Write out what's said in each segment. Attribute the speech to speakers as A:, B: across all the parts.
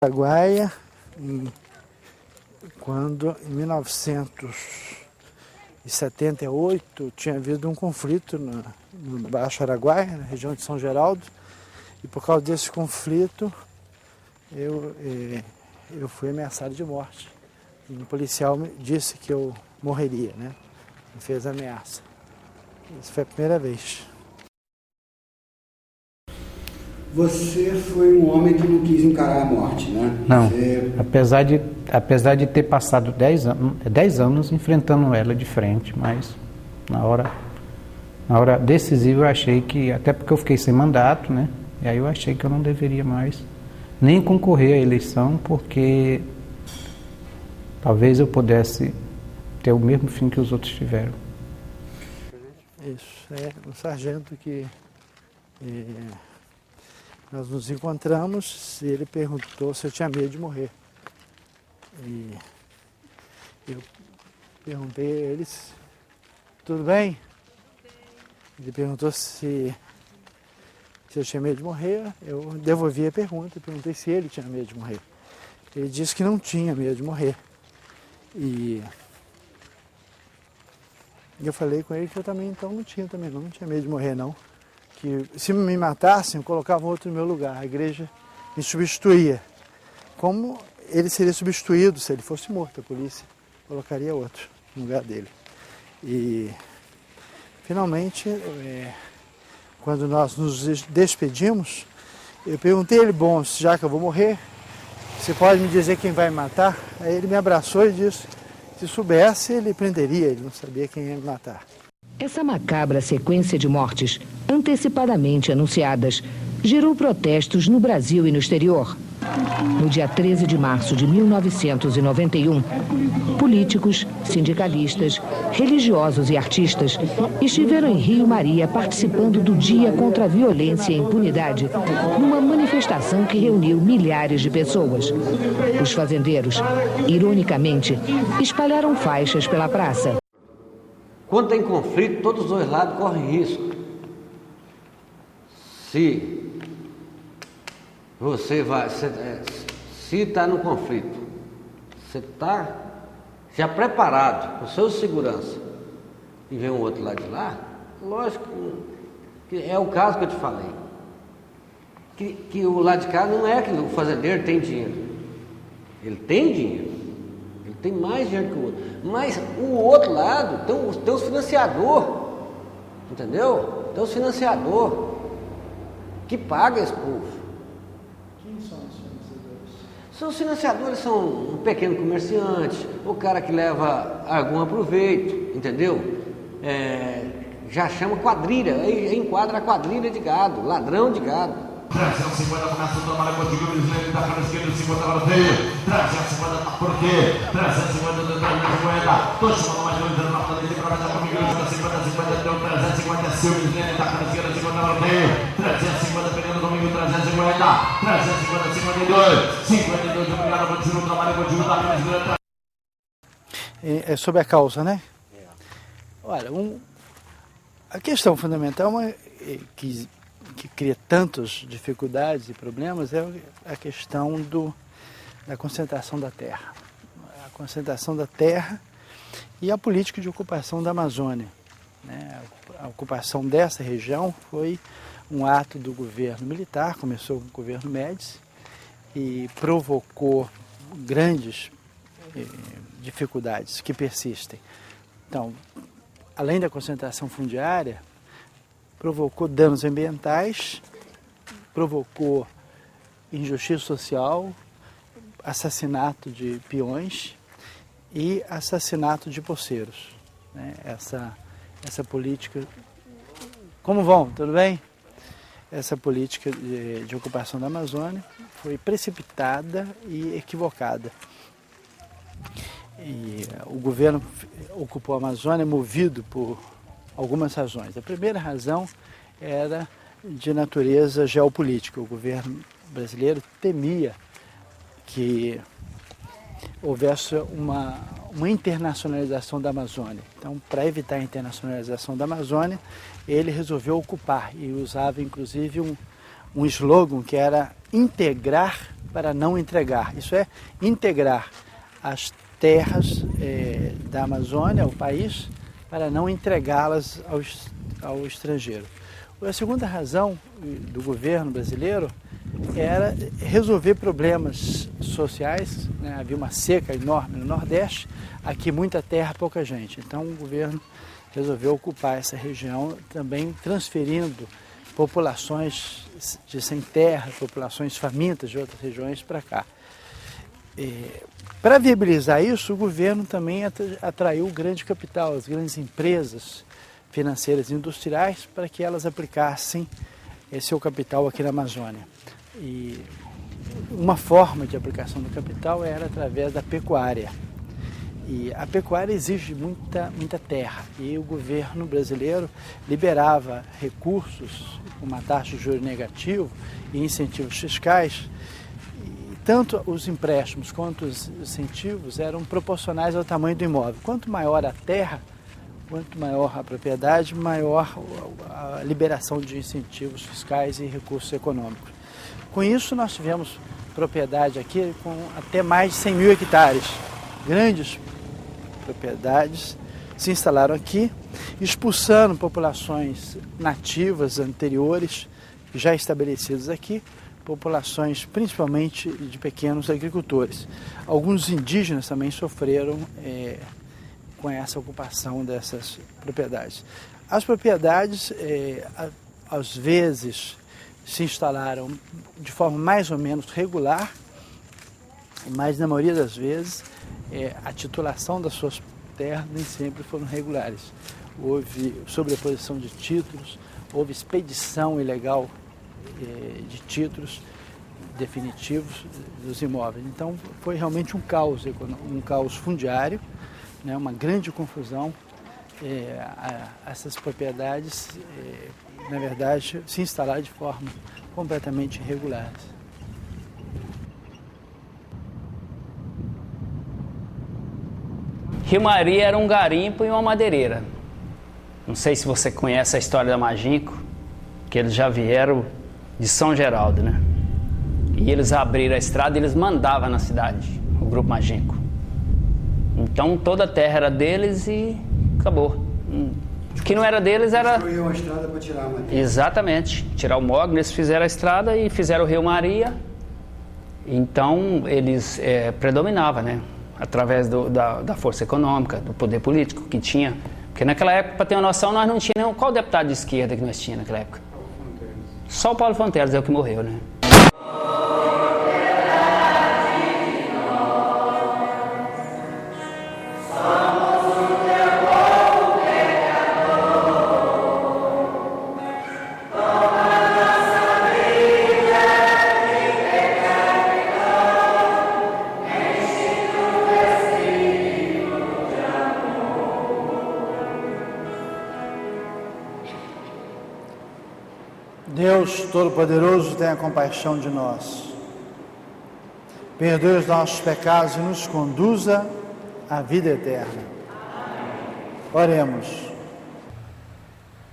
A: Araguaia, quando em 1978 tinha havido um conflito no Baixo Araguaia, na região de São Geraldo, e por causa desse conflito eu fui ameaçado de morte. E um policial me disse que eu morreria, né? Me fez ameaça. Isso foi a primeira vez.
B: Você foi um homem que não quis encarar a morte, né?
C: Não, apesar de ter passado 10 anos enfrentando ela de frente, mas na hora decisiva eu achei que, até porque eu fiquei sem mandato, né? E aí eu achei que eu não deveria mais nem concorrer à eleição, porque talvez eu pudesse ter o mesmo fim que os outros tiveram.
A: Isso, é um sargento que... nós nos encontramos e ele perguntou se eu tinha medo de morrer. E eu perguntei a ele, tudo bem? Ele perguntou se eu tinha medo de morrer. Eu devolvi a pergunta e perguntei se ele tinha medo de morrer. Ele disse que não tinha medo de morrer. E eu falei com ele que eu também então não tinha medo de morrer não. Que se me matassem, colocavam outro no meu lugar. A igreja me substituía. Como ele seria substituído se ele fosse morto, a polícia colocaria outro no lugar dele. E, finalmente, quando nós nos despedimos, eu perguntei a ele, bom, já que eu vou morrer, você pode me dizer quem vai me matar? Aí ele me abraçou e disse, se soubesse, ele prenderia, ele não sabia quem ia me matar.
D: Essa macabra sequência de mortes, antecipadamente anunciadas, gerou protestos no Brasil e no exterior. No dia 13 de março de 1991, políticos, sindicalistas, religiosos e artistas estiveram em Rio Maria participando do Dia contra a Violência e a Impunidade, numa manifestação que reuniu milhares de pessoas. Os fazendeiros, ironicamente, espalharam faixas pela praça.
E: Quando tem conflito, todos os dois lados correm risco. Se você se está no conflito, você está já preparado com seu segurança e vem um outro lado de lá, lógico que é o caso que eu te falei. Que o lado de cá não é que o fazendeiro tem dinheiro. Ele tem dinheiro. Ele tem mais dinheiro que o outro. Mas o outro lado tem os financiadores, entendeu? Tem os financiadores que pagam esse povo.
A: Quem são os financiadores?
E: Os financiadores são um pequeno comerciante, o cara que leva algum aproveito, entendeu? Já chama quadrilha, aí enquadra a quadrilha de gado, ladrão de gado.
F: 350 começa a tomar a contigo, o brasileiro está para a esquerda, 50 para o meio, 350 por quê? 350 do 350, tô chamando mais dois, na frente dele, para mais comigo, 50, deu 350, é seu, o brasileiro está para a esquerda, 50 para o meio, 350 pegando comigo, 350, 350, 52, 52, obrigado, contigo, trabalho contigo, tá, brasileiro.
A: É sobre a causa, né? Olha, a questão fundamental é que cria tantas dificuldades e problemas é a questão da concentração da terra. A concentração da terra e a política de ocupação da Amazônia, né? A ocupação dessa região foi um ato do governo militar, começou com o governo Médici e provocou grandes dificuldades que persistem. Então, além da concentração fundiária, provocou danos ambientais, provocou injustiça social, assassinato de peões e assassinato de poceiros, né? Essa política... Como vão? Tudo bem? Essa política de ocupação da Amazônia foi precipitada e equivocada. E o governo ocupou a Amazônia movido por algumas razões. A primeira razão era de natureza geopolítica. O governo brasileiro temia que houvesse uma internacionalização da Amazônia. Então, para evitar a internacionalização da Amazônia, ele resolveu ocupar e usava inclusive um slogan que era integrar para não entregar. Isso é integrar as terras da Amazônia, ao país, para não entregá-las ao estrangeiro. A segunda razão do governo brasileiro era resolver problemas sociais, né? Havia uma seca enorme no Nordeste, aqui muita terra, pouca gente. Então o governo resolveu ocupar essa região, também transferindo populações de sem terra, populações famintas de outras regiões para cá. Para viabilizar isso, o governo também atraiu o grande capital, as grandes empresas financeiras e industriais, para que elas aplicassem seu capital aqui na Amazônia. E uma forma de aplicação do capital era através da pecuária. E a pecuária exige muita terra, e o governo brasileiro liberava recursos com uma taxa de juros negativo e incentivos fiscais. E tanto os empréstimos quanto os incentivos eram proporcionais ao tamanho do imóvel. Quanto maior a terra, quanto maior a propriedade, maior a liberação de incentivos fiscais e recursos econômicos. Com isso, nós tivemos propriedade aqui com até mais de 100 mil hectares. Grandes propriedades se instalaram aqui, expulsando populações nativas anteriores, já estabelecidas aqui, populações principalmente de pequenos agricultores. Alguns indígenas também sofreram com essa ocupação dessas propriedades. As propriedades, às vezes, se instalaram de forma mais ou menos regular, mas na maioria das vezes a titulação das suas terras nem sempre foram regulares. Houve sobreposição de títulos, houve expedição ilegal de títulos definitivos dos imóveis. Então foi realmente um caos fundiário, né, uma grande confusão. Essas propriedades, na verdade, se instalaram de forma completamente irregular.
G: Rio Maria era um garimpo e uma madeireira. Não sei se você conhece a história da Maginco, que eles já vieram de São Geraldo, né? E eles abriram a estrada e eles mandavam na cidade, o grupo Maginco. Então toda a terra era deles e acabou. O que não era deles era...
B: Construíam a estrada para tirar a madeira.
G: Exatamente. Tirar o mogno, eles fizeram a estrada e fizeram o Rio Maria. Então eles predominavam, né? Através da força econômica, do poder político que tinha. Porque naquela época, para ter uma noção, nós não tínhamos... Qual deputado de esquerda que nós tínhamos naquela época? Só o Paulo Fonteles é o que morreu, né?
A: Deus Todo-Poderoso, tenha compaixão de nós. Perdoe os nossos pecados e nos conduza à vida eterna. Oremos.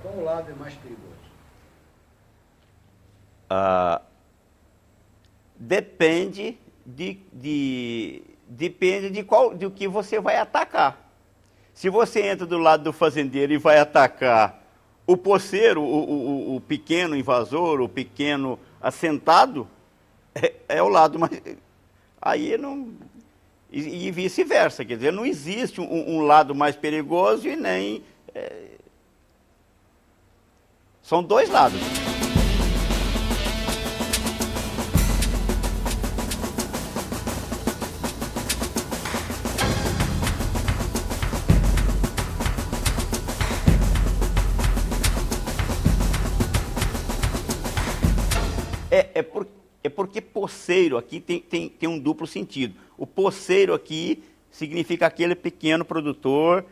B: Qual lado é mais perigoso?
H: Depende do que você vai atacar. Se você entra do lado do fazendeiro e vai atacar o poceiro, o pequeno invasor, o pequeno assentado, é o lado mais... Aí não... E vice-versa, quer dizer, não existe um lado mais perigoso e nem... São dois lados. É porque poceiro aqui tem um duplo sentido. O poceiro aqui significa aquele pequeno produtor,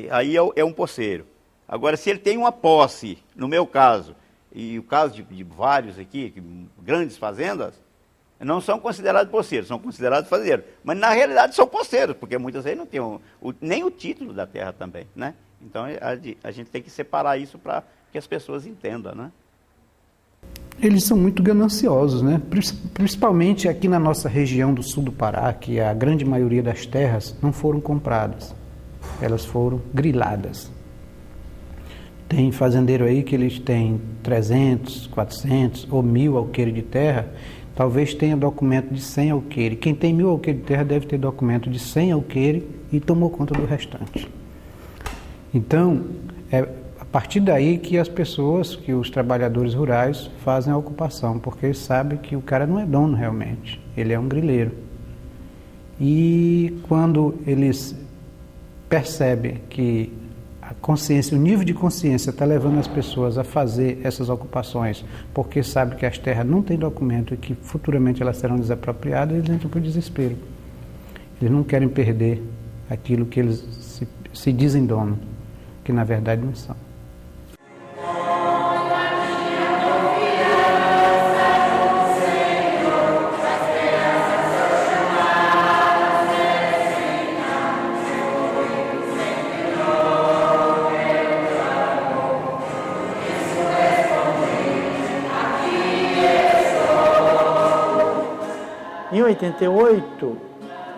H: aí é um poceiro. Agora, se ele tem uma posse, no meu caso, e o caso de vários aqui, grandes fazendas, não são considerados poceiros, são considerados fazendeiros. Mas, na realidade, são poceiros, porque muitas vezes não tem nem o título da terra também, né? Então, a gente tem que separar isso para que as pessoas entendam, né?
C: Eles são muito gananciosos, né? Principalmente aqui na nossa região do sul do Pará, que a grande maioria das terras não foram compradas, elas foram griladas. Tem fazendeiro aí que eles têm 300, 400 ou 1.000 alqueires de terra, talvez tenha documento de 100 alqueires. Quem tem 1.000 alqueires de terra deve ter documento de 100 alqueires e tomou conta do restante. Então, é a partir daí que as pessoas, que os trabalhadores rurais fazem a ocupação, porque eles sabem que o cara não é dono realmente, ele é um grileiro. E quando eles percebem que a consciência, o nível de consciência está levando as pessoas a fazer essas ocupações, porque sabem que as terras não têm documento e que futuramente elas serão desapropriadas, eles entram para o desespero. Eles não querem perder aquilo que eles se dizem dono, que na verdade não são.
A: Em 88,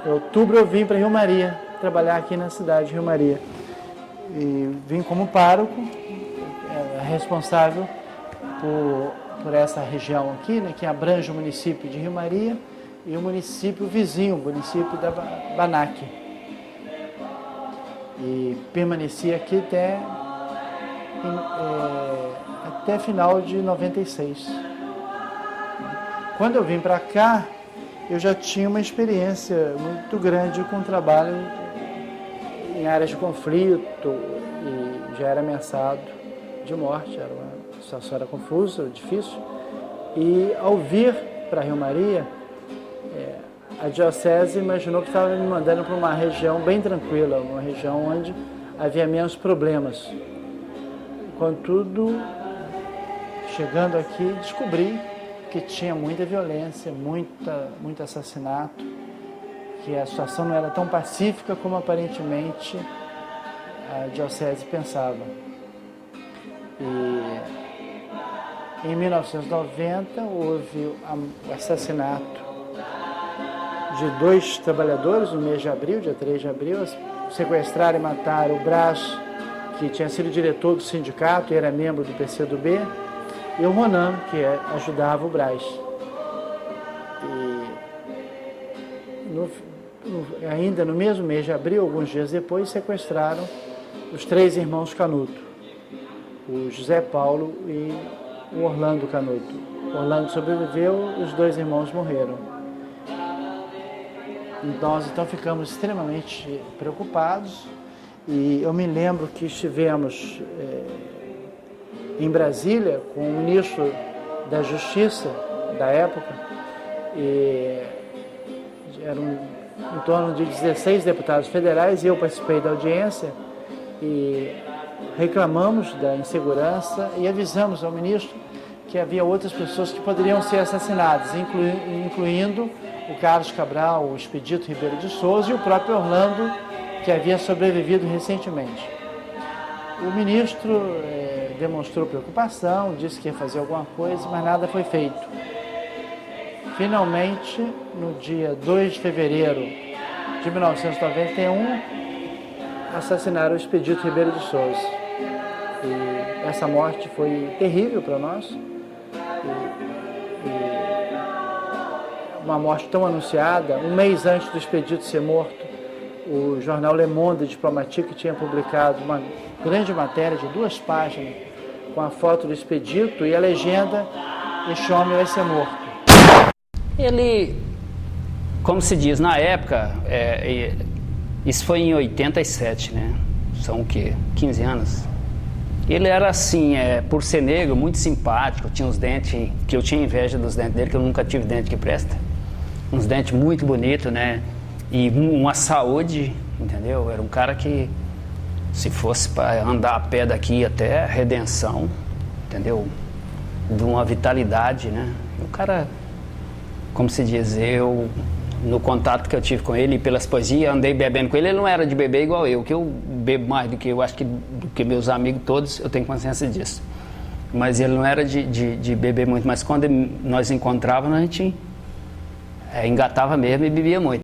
A: em outubro, eu vim para Rio Maria, trabalhar aqui na cidade de Rio Maria. E vim como pároco, responsável por essa região aqui, né, que abrange o município de Rio Maria e o município vizinho, o município da Banac. E permaneci aqui até final de 96. Quando eu vim para cá, eu já tinha uma experiência muito grande com o trabalho em áreas de conflito e já era ameaçado de morte, a situação era confusa, difícil. E ao vir para Rio Maria, a diocese imaginou que estava me mandando para uma região bem tranquila, uma região onde havia menos problemas. Contudo, chegando aqui, descobri que tinha muita violência, muito assassinato, que a situação não era tão pacífica como aparentemente a diocese pensava. E em 1990 houve o assassinato de 2 trabalhadores no mês de abril, dia 3 de abril, sequestraram e mataram o Brás, que tinha sido diretor do sindicato e era membro do PCdoB, e o Ronan, que ajudava o Brás. E ainda no mesmo mês de abril, alguns dias depois, sequestraram os 3 irmãos Canuto, o José Paulo e o Orlando Canuto. O Orlando sobreviveu, os 2 irmãos morreram. Nós então ficamos extremamente preocupados e eu me lembro que estivemos em Brasília com o ministro da Justiça da época, e eram em torno de 16 deputados federais e eu participei da audiência e reclamamos da insegurança e avisamos ao ministro que havia outras pessoas que poderiam ser assassinadas, incluindo o Carlos Cabral, o Expedito Ribeiro de Souza e o próprio Orlando, que havia sobrevivido recentemente. O ministro demonstrou preocupação, disse que ia fazer alguma coisa, mas nada foi feito. Finalmente, no dia 2 de fevereiro de 1991, assassinaram o Expedito Ribeiro de Souza. E essa morte foi terrível para nós. Uma morte tão anunciada, um mês antes do Expedito ser morto, o jornal Le Monde Diplomatique tinha publicado uma grande matéria de 2 páginas com a foto do Expedito e a legenda: "Este homem vai ser morto".
G: Ele, como se diz, na época, isso foi em 87, né? São o quê? 15 anos? Ele era assim, por ser negro, muito simpático, tinha uns dentes, que eu tinha inveja dos dentes dele, que eu nunca tive dente que presta. Uns dentes muito bonitos, né? E uma saúde, entendeu? Era um cara que, se fosse para andar a pé daqui até a Redenção, entendeu? De uma vitalidade, né? O cara, como se diz, no contato que eu tive com ele, pelas poesias, andei bebendo com ele, ele não era de beber igual eu, que eu bebo mais do que eu acho que do que meus amigos todos, eu tenho consciência disso. mas ele não era de beber muito. Mas quando nós encontrávamos, a gente engatava mesmo e bebia muito.